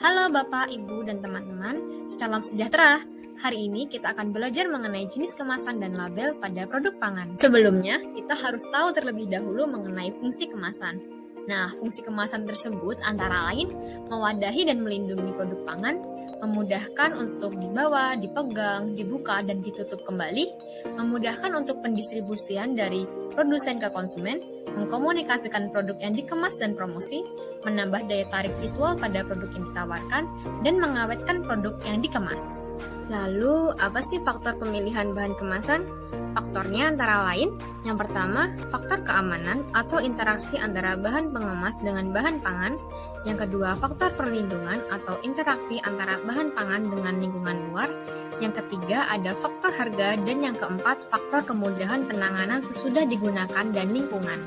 Halo Bapak, Ibu, dan teman-teman, salam sejahtera. Hari ini kita akan belajar mengenai jenis kemasan dan label pada produk pangan. Sebelumnya, kita harus tahu terlebih dahulu mengenai fungsi kemasan. Nah, fungsi kemasan tersebut antara lain mewadahi dan melindungi produk pangan, memudahkan untuk dibawa, dipegang, dibuka, dan ditutup kembali, memudahkan untuk pendistribusian dari produsen ke konsumen, mengkomunikasikan produk yang dikemas dan promosi, menambah daya tarik visual pada produk yang ditawarkan, dan mengawetkan produk yang dikemas. Lalu, apa sih faktor pemilihan bahan kemasan? Faktornya antara lain, yang pertama, faktor keamanan atau interaksi antara bahan pengemas dengan bahan pangan. Yang kedua, faktor perlindungan atau interaksi antara bahan pangan dengan lingkungan luar. Yang ketiga, ada faktor harga. Dan yang keempat, faktor kemudahan penanganan sesudah digunakan dan lingkungan.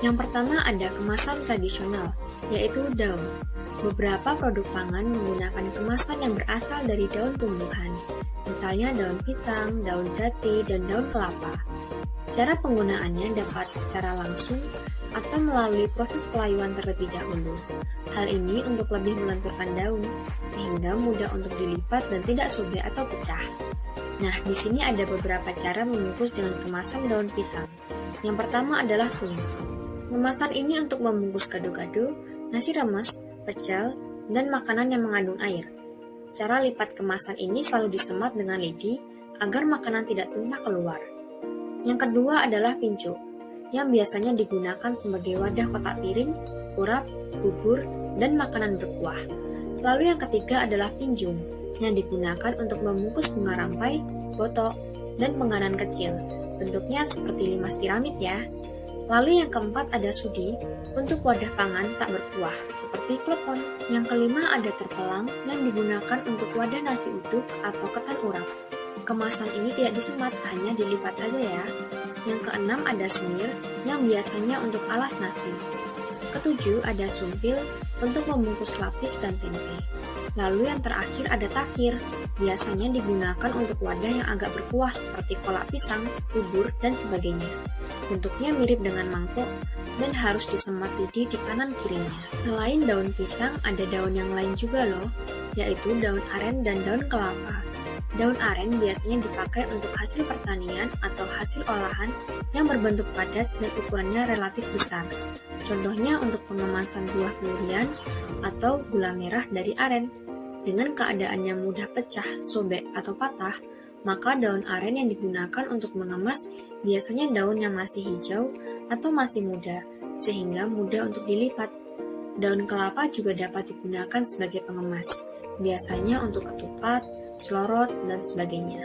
Yang pertama ada kemasan tradisional, yaitu daun. Beberapa produk pangan menggunakan kemasan yang berasal dari daun tumbuhan, misalnya daun pisang, daun jati, dan daun kelapa. Cara penggunaannya dapat secara langsung atau melalui proses pelayuan terlebih dahulu. Hal ini untuk lebih melenturkan daun, sehingga mudah untuk dilipat dan tidak sobek atau pecah. Nah, di sini ada beberapa cara membungkus dengan kemasan daun pisang. Yang pertama adalah tung. Kemasan ini untuk membungkus gado-gado, nasi remes, pecel, dan makanan yang mengandung air. Cara lipat kemasan ini selalu disemat dengan lidi agar makanan tidak tumpah keluar. Yang kedua adalah pincu, yang biasanya digunakan sebagai wadah kotak piring, urap, bubur, dan makanan berkuah. Lalu yang ketiga adalah pinjung, yang digunakan untuk membungkus bunga rampai, botok, dan penganan kecil. Bentuknya seperti limas piramid ya. Lalu yang keempat ada sudi, untuk wadah pangan tak berkuah, seperti klepon. Yang kelima ada terpelang, yang digunakan untuk wadah nasi uduk atau ketan urap. Kemasan ini tidak disemat, hanya dilipat saja ya. Yang keenam ada semir, yang biasanya untuk alas nasi. Ketujuh ada sumpil, untuk membungkus lapis dan tempe. Lalu yang terakhir ada takir, biasanya digunakan untuk wadah yang agak berkuah seperti kolak pisang, bubur, dan sebagainya. Bentuknya mirip dengan mangkok dan harus disemat lidi di kanan kirinya. Selain daun pisang, ada daun yang lain juga loh, yaitu daun aren dan daun kelapa. Daun aren biasanya dipakai untuk hasil pertanian atau hasil olahan yang berbentuk padat dan ukurannya relatif besar. Contohnya untuk pengemasan buah durian atau gula merah dari aren. Dengan keadaan yang mudah pecah, sobek, atau patah, maka daun aren yang digunakan untuk mengemas biasanya daun yang masih hijau atau masih muda, sehingga mudah untuk dilipat. Daun kelapa juga dapat digunakan sebagai pengemas, biasanya untuk ketupat, selorot, dan sebagainya.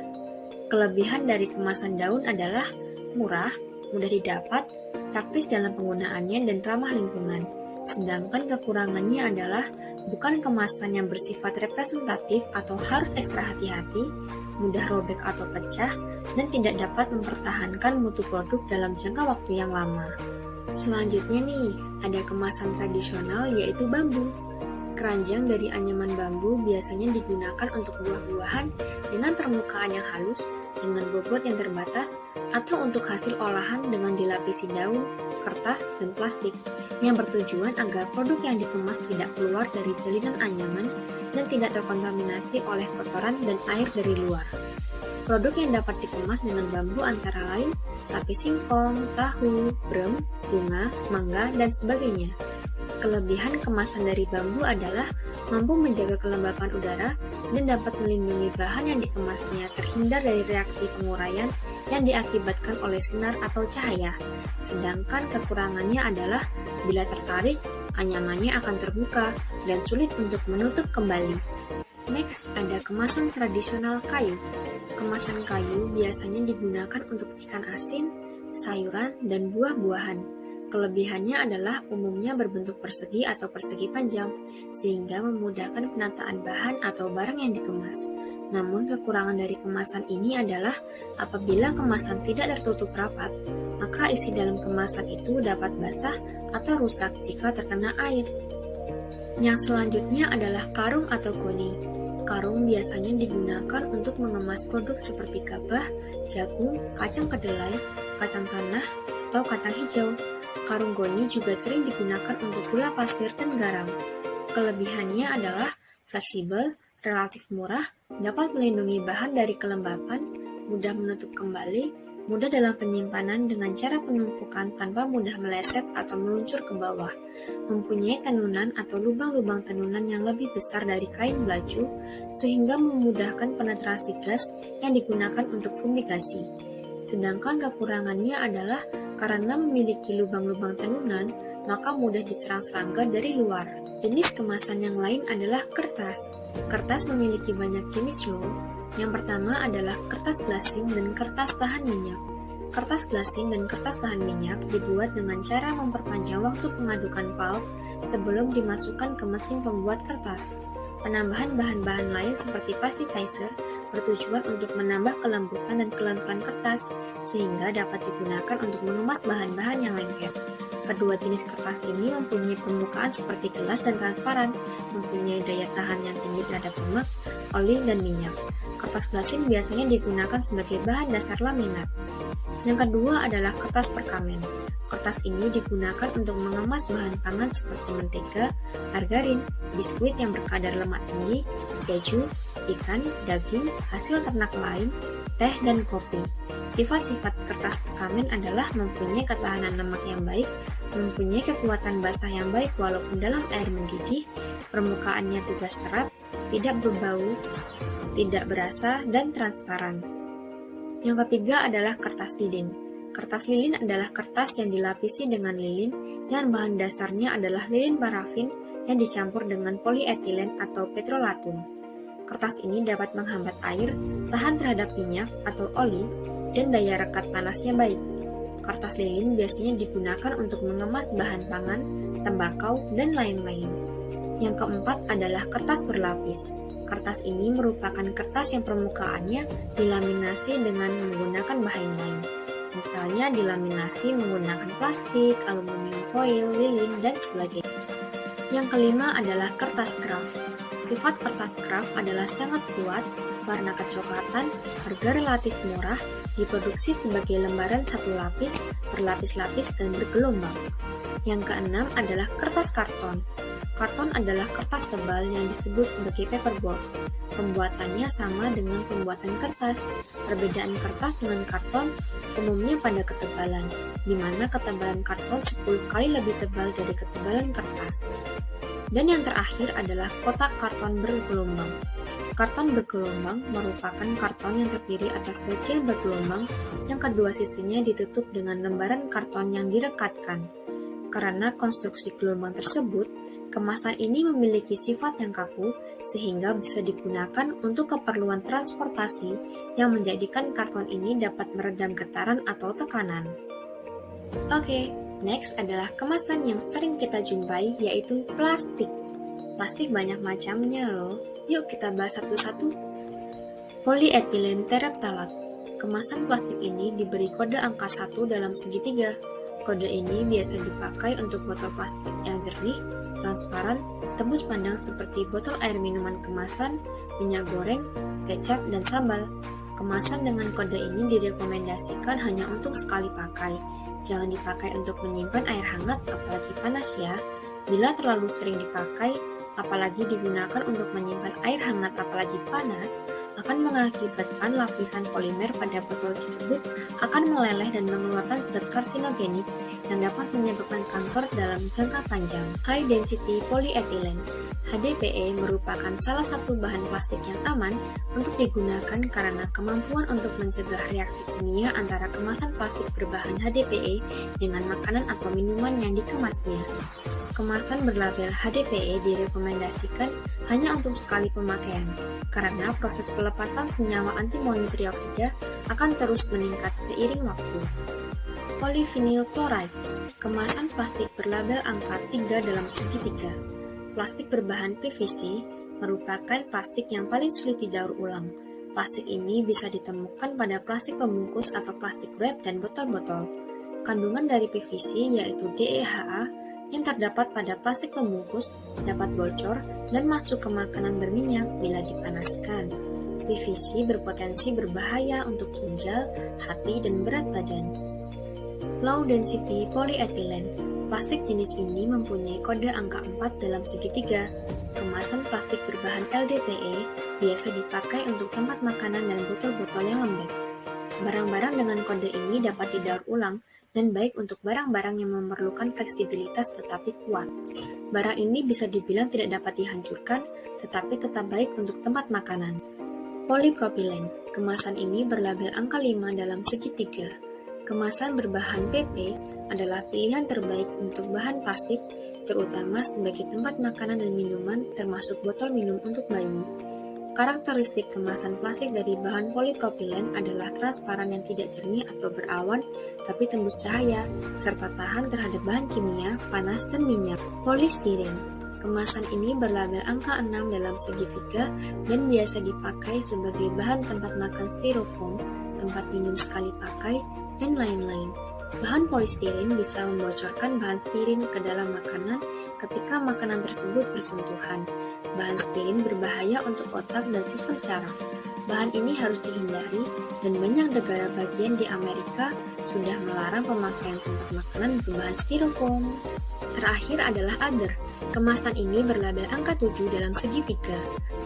Kelebihan dari kemasan daun adalah murah, mudah didapat, praktis dalam penggunaannya, dan ramah lingkungan. Sedangkan kekurangannya adalah bukan kemasan yang bersifat representatif atau harus ekstra hati-hati, mudah robek atau pecah, dan tidak dapat mempertahankan mutu produk dalam jangka waktu yang lama. Selanjutnya nih, ada kemasan tradisional yaitu bambu. Keranjang dari anyaman bambu biasanya digunakan untuk buah-buahan dengan permukaan yang halus, dengan bobot yang terbatas, atau untuk hasil olahan dengan dilapisi daun, kertas, dan plastik, yang bertujuan agar produk yang dikemas tidak keluar dari jalinan anyaman dan tidak terkontaminasi oleh kotoran dan air dari luar. Produk yang dapat dikemas dengan bambu antara lain tape singkong, tahu, brem, bunga, mangga, dan sebagainya. Kelebihan kemasan dari bambu adalah mampu menjaga kelembapan udara dan dapat melindungi bahan yang dikemasnya terhindar dari reaksi penguraian yang diakibatkan oleh sinar atau cahaya. Sedangkan kekurangannya adalah bila tertarik, anyamannya akan terbuka dan sulit untuk menutup kembali. Next, ada kemasan tradisional kayu. Kemasan kayu biasanya digunakan untuk ikan asin, sayuran, dan buah-buahan. Kelebihannya adalah umumnya berbentuk persegi atau persegi panjang, sehingga memudahkan penataan bahan atau barang yang dikemas. Namun kekurangan dari kemasan ini adalah apabila kemasan tidak tertutup rapat, maka isi dalam kemasan itu dapat basah atau rusak jika terkena air. Yang selanjutnya adalah karung atau goni. Karung biasanya digunakan untuk mengemas produk seperti gabah, jagung, kacang kedelai, kacang tanah, atau kacang hijau. Karung goni juga sering digunakan untuk gula pasir dan garam. Kelebihannya adalah fleksibel, relatif murah, dapat melindungi bahan dari kelembapan, mudah menutup kembali, mudah dalam penyimpanan dengan cara penumpukan tanpa mudah meleset atau meluncur ke bawah, mempunyai tenunan atau lubang-lubang tenunan yang lebih besar dari kain belacu, sehingga memudahkan penetrasi gas yang digunakan untuk fumigasi. Sedangkan kekurangannya adalah karena memiliki lubang-lubang tenunan, maka mudah diserang serangga dari luar. Jenis kemasan yang lain adalah kertas. Kertas memiliki banyak jenis loh. Yang pertama adalah kertas glasing dan kertas tahan minyak. Kertas glasing dan kertas tahan minyak dibuat dengan cara memperpanjang waktu pengadukan pulp sebelum dimasukkan ke mesin pembuat kertas. Penambahan bahan-bahan lain seperti plasticizer bertujuan untuk menambah kelembutan dan kelenturan kertas sehingga dapat digunakan untuk mengemas bahan-bahan yang lengket. Kedua jenis kertas ini mempunyai permukaan seperti gelas dan transparan, mempunyai daya tahan yang tinggi terhadap lemak, oli, dan minyak. Kertas glasing biasanya digunakan sebagai bahan dasar laminat. Yang kedua adalah kertas perkamen. Kertas ini digunakan untuk mengemas bahan pangan seperti mentega, margarin, biskuit yang berkadar lemak tinggi, keju, ikan, daging, hasil ternak lain, teh, dan kopi. Sifat-sifat kertas perkamen adalah mempunyai ketahanan lemak yang baik, mempunyai kekuatan basah yang baik walaupun dalam air mendidih, permukaannya bebas serat, tidak berbau, tidak berasa, dan transparan. Yang ketiga adalah kertas lilin. Kertas lilin adalah kertas yang dilapisi dengan lilin yang bahan dasarnya adalah lilin parafin yang dicampur dengan polietilen atau petrolatum. Kertas ini dapat menghambat air, tahan terhadap minyak atau oli, dan daya rekat panasnya baik. Kertas lilin biasanya digunakan untuk mengemas bahan pangan, tembakau, dan lain-lain. Yang keempat adalah kertas berlapis. Kertas ini merupakan kertas yang permukaannya dilaminasi dengan menggunakan bahan lain. Misalnya dilaminasi menggunakan plastik, aluminium foil, lilin, dan sebagainya. Yang kelima adalah kertas kraft. Sifat kertas kraft adalah sangat kuat, warna kecoklatan, harga relatif murah, diproduksi sebagai lembaran satu lapis, berlapis-lapis, dan bergelombang. Yang keenam adalah kertas karton. Karton adalah kertas tebal yang disebut sebagai paperboard. Pembuatannya sama dengan pembuatan kertas. Perbedaan kertas dengan karton umumnya pada ketebalan, di mana ketebalan karton 10 kali lebih tebal dari ketebalan kertas. Dan yang terakhir adalah kotak karton bergelombang. Karton bergelombang merupakan karton yang terdiri atas bagian bergelombang yang kedua sisinya ditutup dengan lembaran karton yang direkatkan. Karena konstruksi gelombang tersebut, kemasan ini memiliki sifat yang kaku sehingga bisa digunakan untuk keperluan transportasi yang menjadikan karton ini dapat meredam getaran atau tekanan. Oke, next adalah kemasan yang sering kita jumpai yaitu plastik. Plastik banyak macamnya loh. Yuk kita bahas satu-satu. Polyethylene terephthalate. Kemasan plastik ini diberi kode angka 1 dalam segitiga. Kode ini biasa dipakai untuk botol plastik yang jernih, transparan, tembus pandang seperti botol air minuman kemasan, minyak goreng, kecap, dan sambal. Kemasan dengan kode ini direkomendasikan hanya untuk sekali pakai. Jangan dipakai untuk menyimpan air hangat apalagi panas ya. Bila terlalu sering dipakai, apalagi digunakan untuk menyimpan air hangat apalagi panas, akan mengakibatkan lapisan polimer pada botol tersebut akan meleleh dan mengeluarkan zat karsinogenik yang dapat menyebabkan kanker dalam jangka panjang. High Density Polyethylene (HDPE) merupakan salah satu bahan plastik yang aman untuk digunakan karena kemampuan untuk mencegah reaksi kimia antara kemasan plastik berbahan HDPE dengan makanan atau minuman yang dikemasnya. Kemasan berlabel HDPE direkomendasikan hanya untuk sekali pemakaian, karena proses pelepasan senyawa antimoni trioksida akan terus meningkat seiring waktu. Polyvinyl chloride, kemasan plastik berlabel angka 3 dalam segitiga. Plastik berbahan PVC merupakan plastik yang paling sulit didaur ulang. Plastik ini bisa ditemukan pada plastik pembungkus atau plastik wrap dan botol-botol. Kandungan dari PVC yaitu DEHA yang terdapat pada plastik pembungkus dapat bocor dan masuk ke makanan berminyak bila dipanaskan. PVC berpotensi berbahaya untuk ginjal, hati, dan berat badan. Low Density Polyethylene. Plastik jenis ini mempunyai kode angka 4 dalam segitiga. Kemasan plastik berbahan LDPE biasa dipakai untuk tempat makanan dan botol-botol yang lembek. Barang-barang dengan kode ini dapat didaur ulang dan baik untuk barang-barang yang memerlukan fleksibilitas tetapi kuat. Barang ini bisa dibilang tidak dapat dihancurkan, tetapi tetap baik untuk tempat makanan. Polypropylene. Kemasan ini berlabel angka 5 dalam segitiga. Kemasan berbahan PP adalah pilihan terbaik untuk bahan plastik, terutama sebagai tempat makanan dan minuman termasuk botol minum untuk bayi. Karakteristik kemasan plastik dari bahan polipropilen adalah transparan yang tidak jernih atau berawan, tapi tembus cahaya, serta tahan terhadap bahan kimia, panas, dan minyak. Polistiren. Kemasan ini berlabel angka 6 dalam segitiga dan biasa dipakai sebagai bahan tempat makan styrofoam, tempat minum sekali pakai, dan lain-lain. Bahan polistiren bisa membocorkan bahan stirin ke dalam makanan ketika makanan tersebut bersentuhan. Bahan stirin berbahaya untuk otak dan sistem saraf. Bahan ini harus dihindari dan banyak negara bagian di Amerika sudah melarang pemakaian tempat makanan berbahan styrofoam. Terakhir adalah other. Kemasan ini berlabel angka 7 dalam segitiga.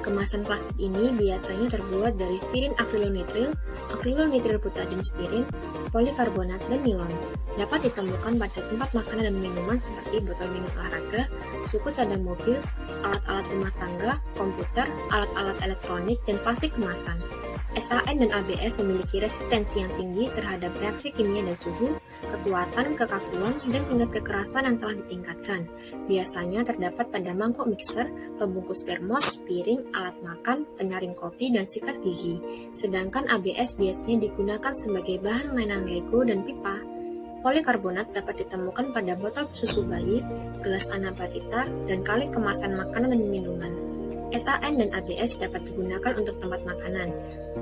Kemasan plastik ini biasanya terbuat dari stirin akrilonitril, akrilonitril butadiene stirin, polikarbonat, dan nilon. Dapat ditemukan pada tempat makanan dan minuman seperti botol minum olahraga, suku cadang mobil, alat-alat rumah tangga, komputer, alat-alat elektronik, dan plastik kemasan. SAN dan ABS memiliki resistensi yang tinggi terhadap reaksi kimia dan suhu, kekuatan, kekakuan, dan tingkat kekerasan yang telah ditingkatkan. Biasanya terdapat pada mangkok mixer, pembungkus termos, piring, alat makan, penyaring kopi, dan sikat gigi. Sedangkan ABS biasanya digunakan sebagai bahan mainan Lego dan pipa. Polikarbonat dapat ditemukan pada botol susu bayi, gelas anabatita, dan kaleng kemasan makanan dan minuman. SAN dan ABS dapat digunakan untuk tempat makanan.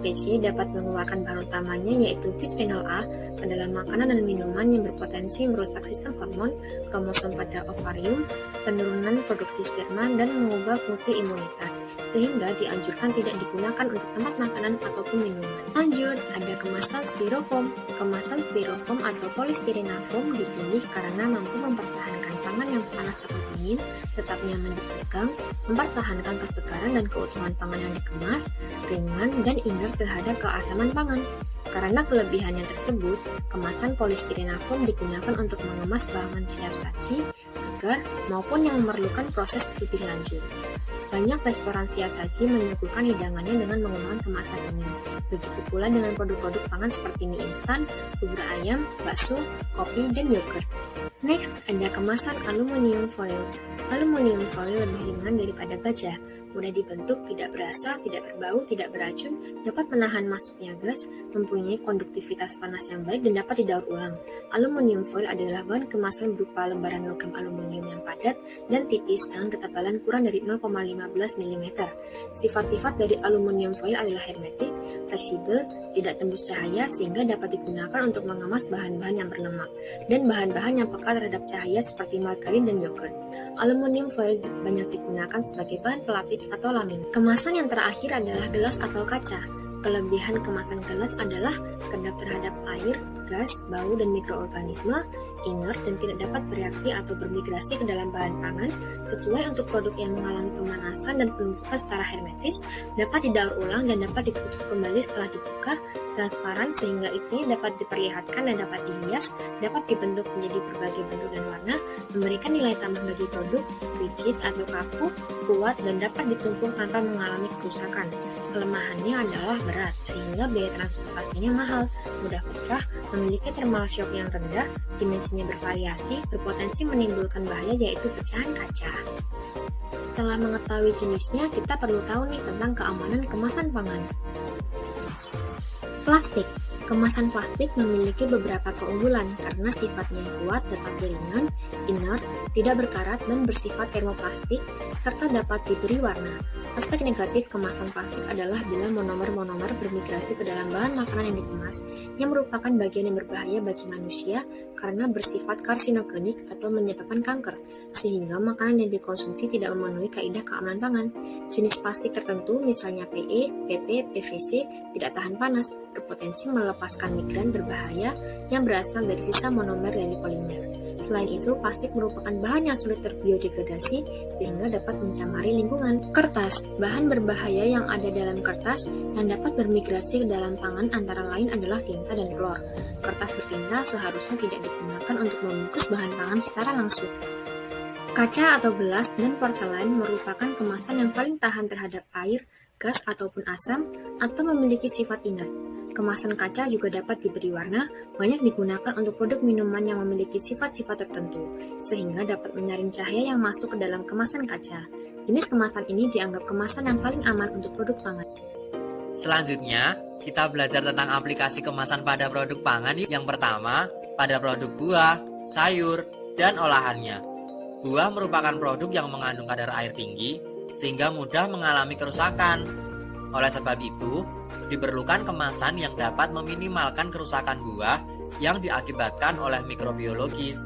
PC dapat mengeluarkan bahan utamanya yaitu bisphenol A ke dalam makanan dan minuman yang berpotensi merusak sistem hormon, kromosom pada ovarium, penurunan produksi sperma, dan mengubah fungsi imunitas, sehingga dianjurkan tidak digunakan untuk tempat makanan ataupun minuman. Lanjut, ada kemasan styrofoam. Kemasan styrofoam atau polystyrene foam dipilih karena mampu mempertahankan pangan yang panas atau dingin, tetap nyaman dipegang, mempertahankan kesegaran dan keutuhan pangan yang dikemas, ringan, dan inert terhadap keasaman pangan. Karena kelebihannya tersebut, kemasan polystyrene foam digunakan untuk mengemas bahan siap saji, segar, maupun yang memerlukan proses lebih lanjut. Banyak restoran siap saji menyuguhkan hidangannya dengan menggunakan kemasan ini. Begitu pula dengan produk-produk pangan seperti mie instan, bubur ayam, bakso, kopi, dan yogurt. Next, ada kemasan aluminium foil. Aluminium foil lebih ringan daripada baja, mudah dibentuk, tidak berasa, tidak berbau, tidak beracun, dapat menahan masuknya gas, mempunyai konduktivitas panas yang baik, dan dapat didaur ulang. Aluminium foil adalah bahan kemasan berupa lembaran logam aluminium yang padat dan tipis dengan ketebalan kurang dari 0,15 mm. Sifat-sifat dari aluminium foil adalah hermetis, fleksibel, tidak tembus cahaya sehingga dapat digunakan untuk mengemas bahan-bahan yang berlemak, dan bahan-bahan yang peka terhadap cahaya seperti margarin dan yogurt. Aluminium foil banyak digunakan sebagai bahan pelapis atau lamin. Kemasan yang terakhir adalah gelas atau kaca. Kelebihan kemasan gelas adalah kedap terhadap air, gas, bau, dan mikroorganisme, inert dan tidak dapat bereaksi atau bermigrasi ke dalam bahan pangan, sesuai untuk produk yang mengalami pemanasan dan penumpukan secara hermetis, dapat didaur ulang dan dapat ditutup kembali setelah dibuka, transparan sehingga isinya dapat diperlihatkan dan dapat dihias, dapat dibentuk menjadi berbagai bentuk dan warna, memberikan nilai tambah bagi produk, rigid atau kaku, kuat, dan dapat ditumpuk tanpa mengalami kerusakan. Kelemahannya adalah berat, sehingga biaya transportasinya mahal, mudah pecah, memiliki thermal shock yang rendah, dimensinya bervariasi, berpotensi menimbulkan bahaya yaitu pecahan kaca. Setelah mengetahui jenisnya, kita perlu tahu nih tentang keamanan kemasan pangan. Plastik. Kemasan plastik memiliki beberapa keunggulan karena sifatnya kuat tetapi ringan, inert, tidak berkarat dan bersifat termoplastik, serta dapat diberi warna. Aspek negatif kemasan plastik adalah bila monomer-monomer bermigrasi ke dalam bahan makanan yang dikemas, yang merupakan bagian yang berbahaya bagi manusia karena bersifat karsinogenik atau menyebabkan kanker, sehingga makanan yang dikonsumsi tidak memenuhi kaidah keamanan pangan. Jenis plastik tertentu, misalnya PE, PP, PVC, tidak tahan panas, berpotensi melepas melepaskan migran berbahaya yang berasal dari sisa monomer dari polimer. Selain itu, plastik merupakan bahan yang sulit terbiodegradasi sehingga dapat mencemari lingkungan. Kertas, bahan berbahaya yang ada dalam kertas yang dapat bermigrasi ke dalam pangan antara lain adalah tinta dan klor. Kertas bertinta seharusnya tidak digunakan untuk membungkus bahan pangan secara langsung. Kaca atau gelas dan porselen merupakan kemasan yang paling tahan terhadap air, gas ataupun asam, atau memiliki sifat inert. Kemasan kaca juga dapat diberi warna, banyak digunakan untuk produk minuman yang memiliki sifat-sifat tertentu, sehingga dapat menyaring cahaya yang masuk ke dalam kemasan kaca. Jenis kemasan ini dianggap kemasan yang paling aman untuk produk pangan. Selanjutnya, kita belajar tentang aplikasi kemasan pada produk pangan. Yang pertama, pada produk buah, sayur, dan olahannya. Buah merupakan produk yang mengandung kadar air tinggi, sehingga mudah mengalami kerusakan. Oleh sebab itu, diperlukan kemasan yang dapat meminimalkan kerusakan buah yang diakibatkan oleh mikrobiologis,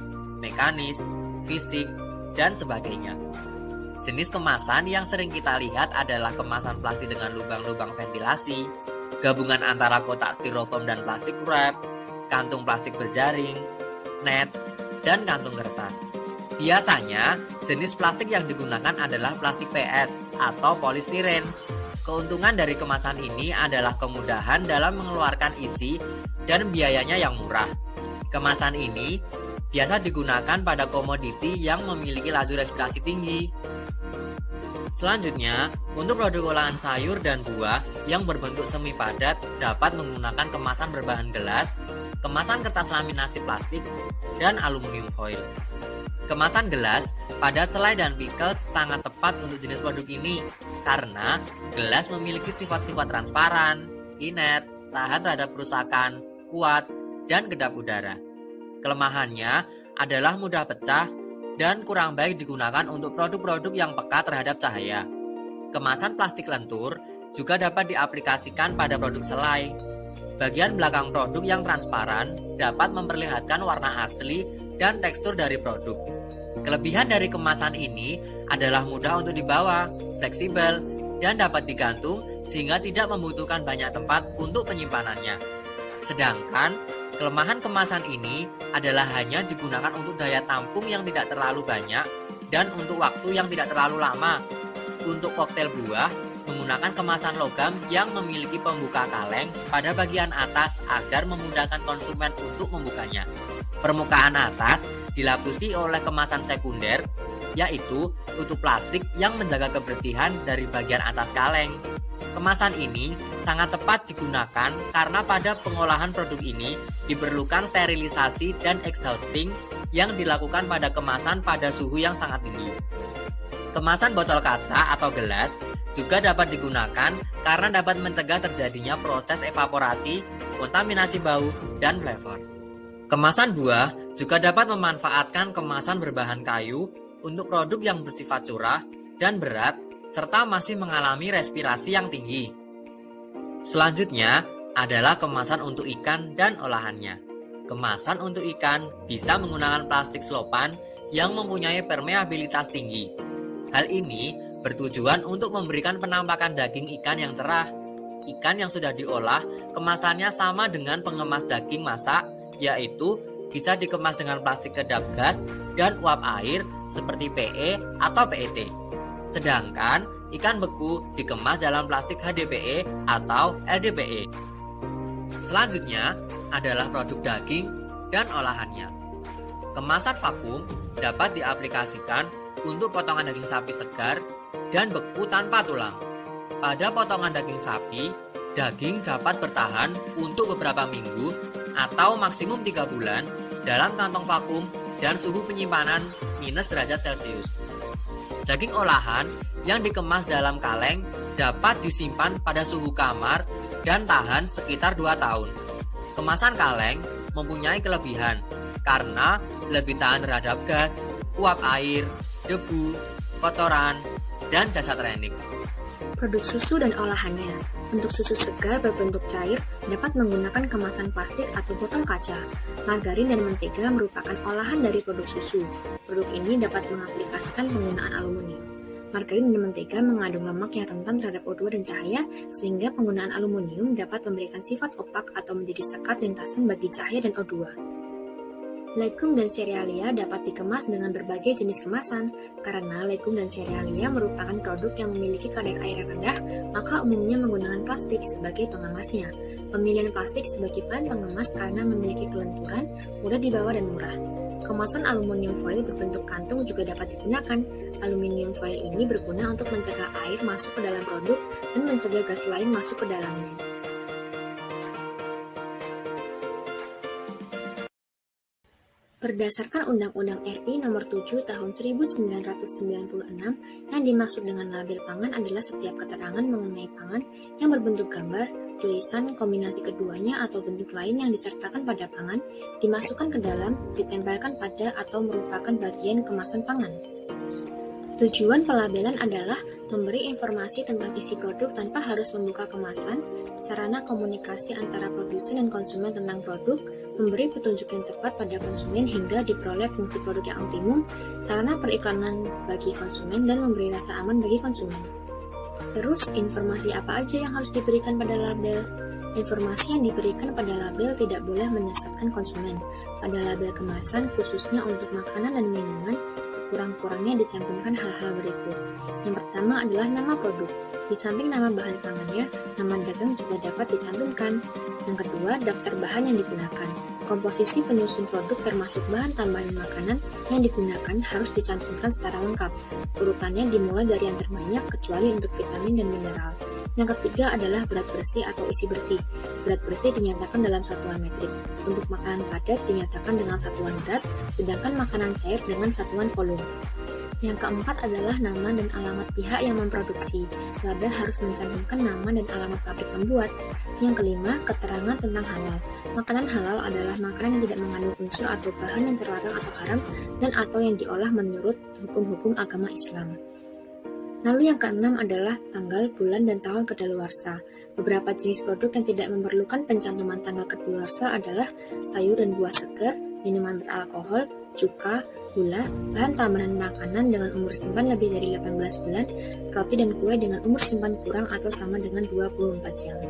mekanis, fisik, dan sebagainya. Jenis kemasan yang sering kita lihat adalah kemasan plastik dengan lubang-lubang ventilasi, gabungan antara kotak styrofoam dan plastik wrap, kantung plastik berjaring, net, dan kantung kertas. Biasanya, jenis plastik yang digunakan adalah plastik PS atau polistiren. Keuntungan dari kemasan ini adalah kemudahan dalam mengeluarkan isi dan biayanya yang murah. Kemasan ini biasa digunakan pada komoditi yang memiliki laju respirasi tinggi. Selanjutnya, untuk produk olahan sayur dan buah yang berbentuk semi padat dapat menggunakan kemasan berbahan gelas, kemasan kertas laminasi plastik, dan aluminium foil. Kemasan gelas pada selai dan pickles sangat tepat untuk jenis produk ini karena gelas memiliki sifat-sifat transparan, inert, tahan terhadap kerusakan, kuat, dan kedap udara. Kelemahannya adalah mudah pecah dan kurang baik digunakan untuk produk-produk yang peka terhadap cahaya. Kemasan plastik lentur juga dapat diaplikasikan pada produk selai. Bagian belakang produk yang transparan dapat memperlihatkan warna asli dan tekstur dari produk. Kelebihan dari kemasan ini adalah mudah untuk dibawa, fleksibel, dan dapat digantung sehingga tidak membutuhkan banyak tempat untuk penyimpanannya. Sedangkan, kelemahan kemasan ini adalah hanya digunakan untuk daya tampung yang tidak terlalu banyak dan untuk waktu yang tidak terlalu lama. Untuk koktail buah, menggunakan kemasan logam yang memiliki pembuka kaleng pada bagian atas agar memudahkan konsumen untuk membukanya. Permukaan atas dilapisi oleh kemasan sekunder, yaitu tutup plastik yang menjaga kebersihan dari bagian atas kaleng. Kemasan ini sangat tepat digunakan karena pada pengolahan produk ini diperlukan sterilisasi dan exhausting yang dilakukan pada kemasan pada suhu yang sangat tinggi. Kemasan botol kaca atau gelas juga dapat digunakan karena dapat mencegah terjadinya proses evaporasi, kontaminasi bau, dan flavor. Kemasan buah juga dapat memanfaatkan kemasan berbahan kayu untuk produk yang bersifat curah dan berat serta masih mengalami respirasi yang tinggi. Selanjutnya adalah kemasan untuk ikan dan olahannya. Kemasan untuk ikan bisa menggunakan plastik selopan yang mempunyai permeabilitas tinggi. Hal ini bertujuan untuk memberikan penampakan daging ikan yang cerah. Ikan yang sudah diolah, kemasannya sama dengan pengemas daging masak, yaitu bisa dikemas dengan plastik kedap gas dan uap air seperti PE atau PET. Sedangkan ikan beku dikemas dalam plastik HDPE atau LDPE. Selanjutnya adalah produk daging dan olahannya. Kemasan vakum dapat diaplikasikan untuk potongan daging sapi segar dan beku tanpa tulang. Pada potongan daging sapi, daging dapat bertahan untuk beberapa minggu atau maksimum 3 bulan dalam kantong vakum dan suhu penyimpanan -derajat celcius. Daging olahan yang dikemas dalam kaleng dapat disimpan pada suhu kamar dan tahan sekitar 2 tahun. Kemasan kaleng mempunyai kelebihan karena lebih tahan terhadap gas, uap air, debu, kotoran, dan jasa training. Produk susu dan olahannya. Untuk susu segar berbentuk cair dapat menggunakan kemasan plastik atau botol kaca. Margarin dan mentega merupakan olahan dari produk susu. Produk ini dapat mengaplikasikan penggunaan aluminium. Margarin dan mentega mengandung lemak yang rentan terhadap O2 dan cahaya, sehingga penggunaan aluminium dapat memberikan sifat opak atau menjadi sekat lintasan bagi cahaya dan O2. Legum dan serealia dapat dikemas dengan berbagai jenis kemasan. Karena legum dan serealia merupakan produk yang memiliki kadar air rendah, maka umumnya menggunakan plastik sebagai pengemasnya. Pemilihan plastik sebagai bahan pengemas karena memiliki kelenturan, mudah dibawa dan murah. Kemasan aluminium foil berbentuk kantung juga dapat digunakan. Aluminium foil ini berguna untuk mencegah air masuk ke dalam produk dan mencegah gas lain masuk ke dalamnya. Berdasarkan Undang-Undang RI Nomor 7 Tahun 1996, yang dimaksud dengan label pangan adalah setiap keterangan mengenai pangan yang berbentuk gambar, tulisan, kombinasi keduanya atau bentuk lain yang disertakan pada pangan, dimasukkan ke dalam, ditempelkan pada atau merupakan bagian kemasan pangan. Tujuan pelabelan adalah memberi informasi tentang isi produk tanpa harus membuka kemasan, sarana komunikasi antara produsen dan konsumen tentang produk, memberi petunjuk yang tepat pada konsumen hingga diperoleh fungsi produk yang optimum, sarana periklanan bagi konsumen, dan memberi rasa aman bagi konsumen. Terus, informasi apa aja yang harus diberikan pada label? Informasi yang diberikan pada label tidak boleh menyesatkan konsumen. Pada label kemasan, khususnya untuk makanan dan minuman, sekurang-kurangnya dicantumkan hal-hal berikut. Yang pertama adalah nama produk. Di samping nama bahan pangannya, nama dagang juga dapat dicantumkan. Yang kedua, daftar bahan yang digunakan. Komposisi penyusun produk termasuk bahan tambahan makanan yang digunakan harus dicantumkan secara lengkap. Urutannya dimulai dari yang terbanyak kecuali untuk vitamin dan mineral. Yang ketiga adalah berat bersih atau isi bersih. Berat bersih dinyatakan dalam satuan metrik. Untuk makanan padat dinyatakan dengan satuan berat, sedangkan makanan cair dengan satuan volume. Yang keempat adalah nama dan alamat pihak yang memproduksi. Label harus mencantumkan nama dan alamat pabrik pembuat. Yang kelima, keterangan tentang halal. Makanan halal adalah makanan yang tidak mengandung unsur atau bahan yang terlarang atau haram dan atau yang diolah menurut hukum-hukum agama Islam. Lalu yang keenam adalah tanggal, bulan, dan tahun kedaluarsa. Beberapa jenis produk yang tidak memerlukan pencantuman tanggal kedaluarsa adalah sayur dan buah segar, minuman beralkohol, cuka, gula, bahan tambahan makanan dengan umur simpan lebih dari 18 bulan, roti dan kue dengan umur simpan kurang atau sama dengan 24 jam.